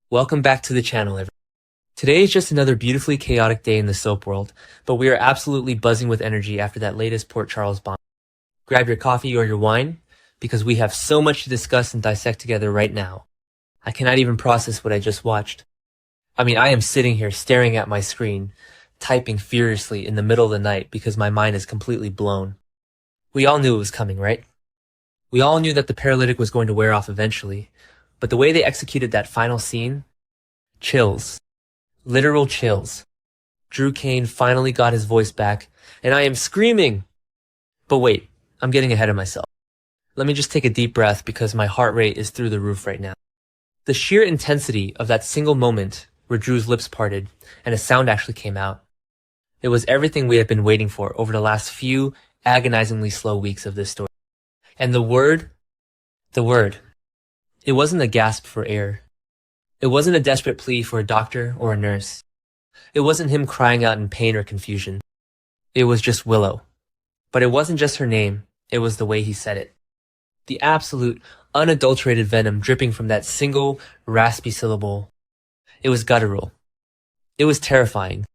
Welcome back to the channel, everyone. Today is just another beautifully chaotic day in the soap world, but we are absolutely buzzing with energy after that latest Port Charles bomb. Grab your coffee or your wine, because we have so much to discuss and dissect together right now. I cannot even process what I just watched. I am sitting here staring at my screen, typing furiously in the middle of the night because my mind is completely blown. We all knew it was coming, right? We all knew that the paralytic was going to wear off eventually, but the way they executed that final scene, chills. Literal chills. Drew Kane finally got his voice back, and I am screaming! But wait, I'm getting ahead of myself. Let me just take a deep breath because my heart rate is through the roof right now. The sheer intensity of that single moment where Drew's lips parted and a sound actually came out. It was everything we have been waiting for over the last few agonizingly slow weeks of this story. And the word, it wasn't a gasp for air. It wasn't a desperate plea for a doctor or a nurse. It wasn't him crying out in pain or confusion. It was just Willow. But it wasn't just her name, it was the way he said it. The absolute, unadulterated venom dripping from that single, raspy syllable. It was guttural. It was terrifying.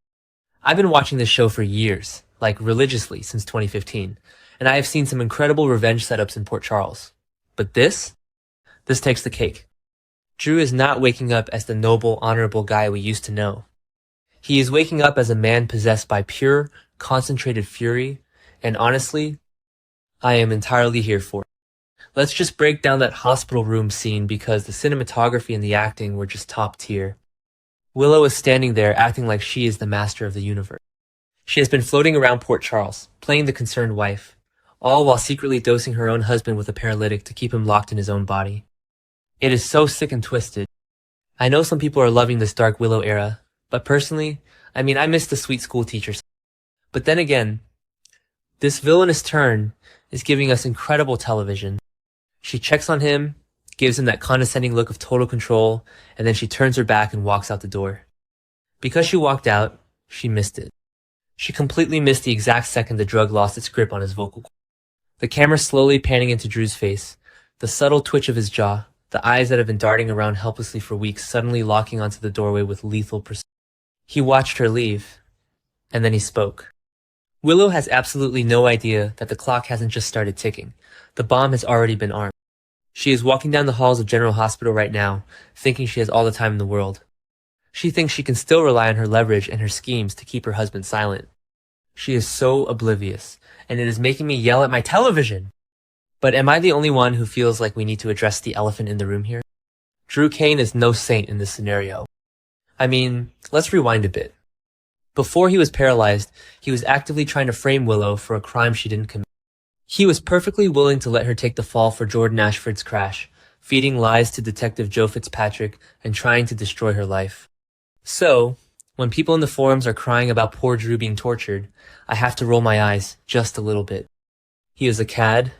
I've been watching this show for years, like religiously since 2015, and I have seen some incredible revenge setups in Port Charles. But this takes the cake. Drew is not waking up as the noble, honorable guy we used to know. He is waking up as a man possessed by pure, concentrated fury, and honestly, I am entirely here for it. Let's just break down that hospital room scene because the cinematography and the acting were just top tier. Willow is standing there acting like she is the master of the universe. She has been floating around Port Charles, playing the concerned wife, all while secretly dosing her own husband with a paralytic to keep him locked in his own body. It is so sick and twisted. I know some people are loving this dark Willow era, but personally, I miss the sweet school teachers. But then again, this villainous turn is giving us incredible television. She checks on him, gives him that condescending look of total control, and then she turns her back and walks out the door. Because she walked out, she missed it. She completely missed the exact second the drug lost its grip on his vocal cord. The camera slowly panning into Drew's face, the subtle twitch of his jaw, the eyes that have been darting around helplessly for weeks suddenly locking onto the doorway with lethal precision. He watched her leave, and then he spoke. Willow has absolutely no idea that the clock hasn't just started ticking. The bomb has already been armed. She is walking down the halls of General Hospital right now, thinking she has all the time in the world. She thinks she can still rely on her leverage and her schemes to keep her husband silent. She is so oblivious, and it is making me yell at my television. But am I the only one who feels like we need to address the elephant in the room here? Drew Kane is no saint in this scenario. Let's rewind a bit. Before he was paralyzed, he was actively trying to frame Willow for a crime she didn't commit. He was perfectly willing to let her take the fall for Jordan Ashford's crash, feeding lies to Detective Joe Fitzpatrick and trying to destroy her life. So, when people in the forums are crying about poor Drew being tortured, I have to roll my eyes just a little bit. He is a cad.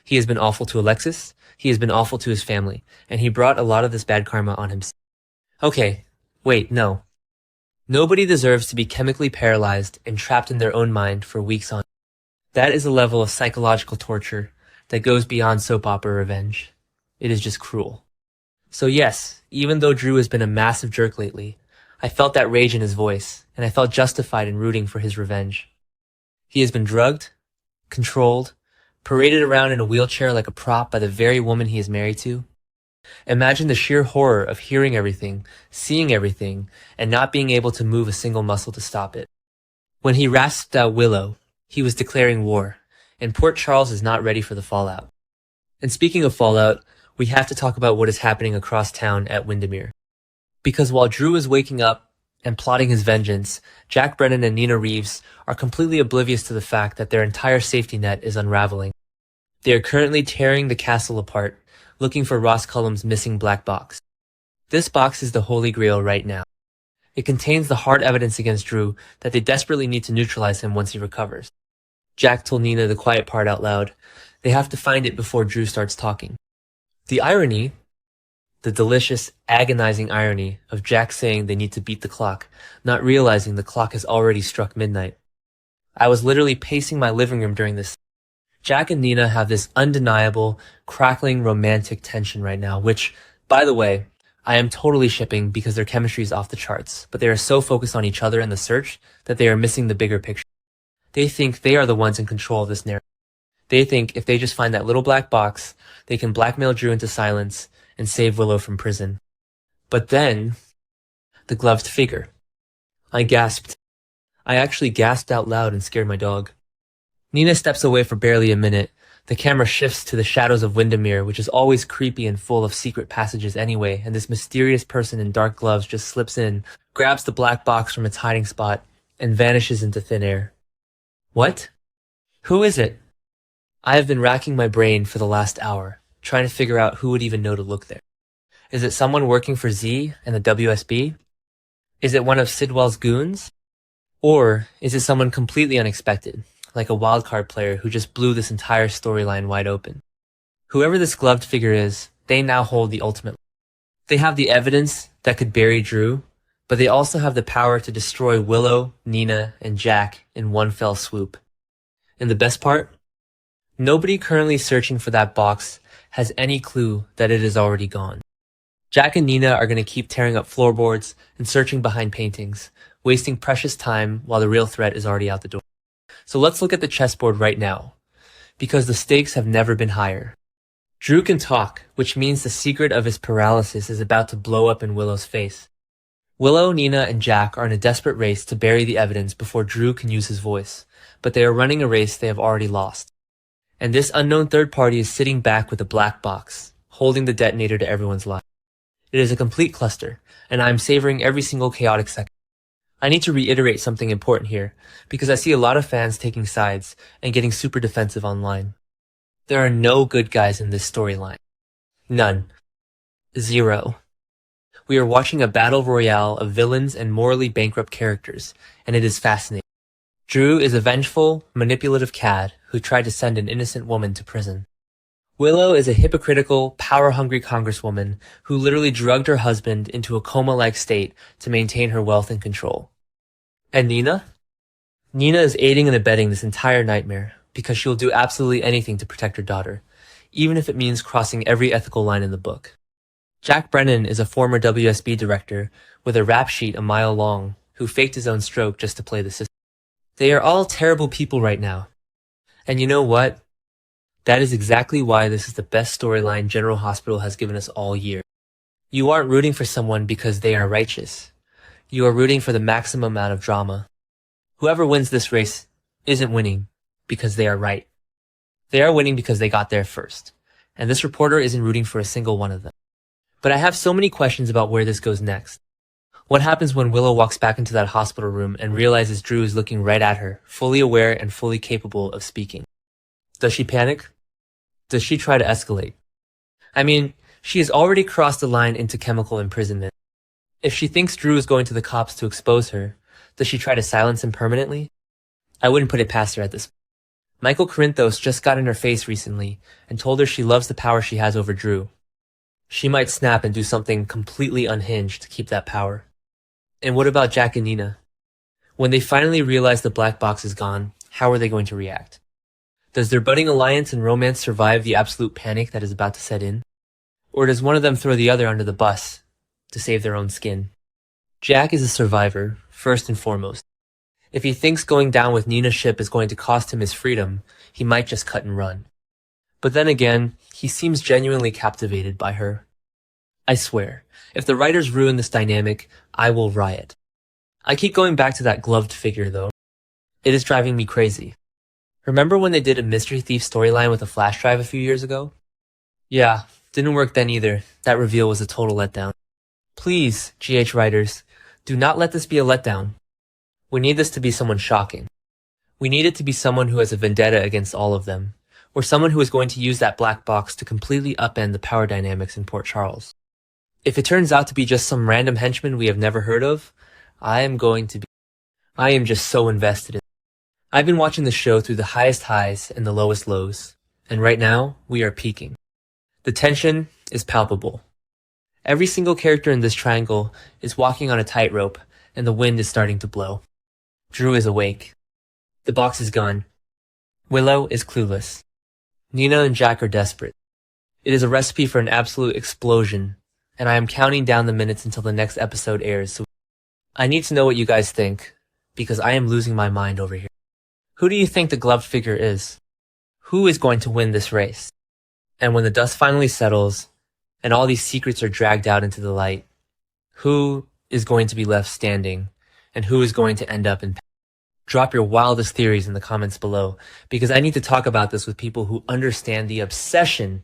He has been awful to Alexis, he has been awful to his family, and he brought a lot of this bad karma on himself. Okay, wait, no. Nobody deserves to be chemically paralyzed and trapped in their own mind for weeks on. That is a level of psychological torture that goes beyond soap opera revenge. It is just cruel. So yes, even though Drew has been a massive jerk lately, I felt that rage in his voice, and I felt justified in rooting for his revenge. He has been drugged, controlled, paraded around in a wheelchair like a prop by the very woman he is married to. Imagine the sheer horror of hearing everything, seeing everything, and not being able to move a single muscle to stop it. When he rasped out Willow, he was declaring war, and Port Charles is not ready for the fallout. And speaking of fallout, we have to talk about what is happening across town at Windermere. Because while Drew is waking up and plotting his vengeance, Jack Brennan and Nina Reeves are completely oblivious to the fact that their entire safety net is unraveling. They are currently tearing the castle apart, looking for Ross Cullum's missing black box. This box is the holy grail right now. It contains the hard evidence against Drew that they desperately need to neutralize him once he recovers. Jack told Nina the quiet part out loud. They have to find it before Drew starts talking. The irony, the delicious, agonizing irony of Jack saying they need to beat the clock, not realizing the clock has already struck midnight. I was literally pacing my living room during this. Jack and Nina have this undeniable, crackling romantic tension right now, which, by the way, I am totally shipping because their chemistry is off the charts, but they are so focused on each other and the search that they are missing the bigger picture. They think they are the ones in control of this narrative. They think if they just find that little black box, they can blackmail Drew into silence and save Willow from prison. But then, the gloved figure. I gasped. I actually gasped out loud and scared my dog. Nina steps away for barely a minute. The camera shifts to the shadows of Windermere, which is always creepy and full of secret passages anyway, and this mysterious person in dark gloves just slips in, grabs the black box from its hiding spot, and vanishes into thin air. What? Who is it? I have been racking my brain for the last hour, trying to figure out who would even know to look there. Is it someone working for Z and the WSB? Is it one of Sidwell's goons? Or is it someone completely unexpected, like a wildcard player who just blew this entire storyline wide open? Whoever this gloved figure is, they now hold the ultimate. They have the evidence that could bury Drew, but they also have the power to destroy Willow, Nina, and Jack in one fell swoop. And the best part? Nobody currently searching for that box has any clue that it is already gone. Jack and Nina are going to keep tearing up floorboards and searching behind paintings, wasting precious time while the real threat is already out the door. So let's look at the chessboard right now, because the stakes have never been higher. Drew can talk, which means the secret of his paralysis is about to blow up in Willow's face. Willow, Nina, and Jack are in a desperate race to bury the evidence before Drew can use his voice, but they are running a race they have already lost. And this unknown third party is sitting back with a black box, holding the detonator to everyone's life. It is a complete cluster, and I am savoring every single chaotic second. I need to reiterate something important here, because I see a lot of fans taking sides and getting super defensive online. There are no good guys in this storyline. None. Zero. We are watching a battle royale of villains and morally bankrupt characters, and it is fascinating. Drew is a vengeful, manipulative cad who tried to send an innocent woman to prison. Willow is a hypocritical, power-hungry congresswoman who literally drugged her husband into a coma-like state to maintain her wealth and control. And Nina? Nina is aiding and abetting this entire nightmare because she will do absolutely anything to protect her daughter, even if it means crossing every ethical line in the book. Jack Brennan is a former WSB director with a rap sheet a mile long who faked his own stroke just to play the system. They are all terrible people right now. And you know what? That is exactly why this is the best storyline General Hospital has given us all year. You aren't rooting for someone because they are righteous. You are rooting for the maximum amount of drama. Whoever wins this race isn't winning because they are right. They are winning because they got there first. And this reporter isn't rooting for a single one of them. But I have so many questions about where this goes next. What happens when Willow walks back into that hospital room and realizes Drew is looking right at her, fully aware and fully capable of speaking? Does she panic? Does she try to escalate? I mean, she has already crossed the line into chemical imprisonment. If she thinks Drew is going to the cops to expose her, does she try to silence him permanently? I wouldn't put it past her at this point. Michael Corinthos just got in her face recently and told her she loves the power she has over Drew. She might snap and do something completely unhinged to keep that power. And what about Jack and Nina? When they finally realize the black box is gone, how are they going to react? Does their budding alliance and romance survive the absolute panic that is about to set in? Or does one of them throw the other under the bus to save their own skin? Jack is a survivor, first and foremost. If he thinks going down with Nina's ship is going to cost him his freedom, he might just cut and run. But then again, he seems genuinely captivated by her. I swear, if the writers ruin this dynamic, I will riot. I keep going back to that gloved figure though. It is driving me crazy. Remember when they did a Mystery Thief storyline with a flash drive a few years ago? Yeah, didn't work then either. That reveal was a total letdown. Please, GH writers, do not let this be a letdown. We need this to be someone shocking. We need it to be someone who has a vendetta against all of them, or someone who is going to use that black box to completely upend the power dynamics in Port Charles. If it turns out to be just some random henchman we have never heard of, I am just so invested in it. I've been watching the show through the highest highs and the lowest lows, and right now, we are peaking. The tension is palpable. Every single character in this triangle is walking on a tightrope, and the wind is starting to blow. Drew is awake. The box is gone. Willow is clueless. Nina and Jack are desperate. It is a recipe for an absolute explosion and I am counting down the minutes until the next episode airs. So I need to know what you guys think, because I am losing my mind over here. Who do you think the gloved figure is? Who is going to win this race? And when the dust finally settles, and all these secrets are dragged out into the light, who is going to be left standing, and who is going to end up in? Drop your wildest theories in the comments below, because I need to talk about this with people who understand the obsession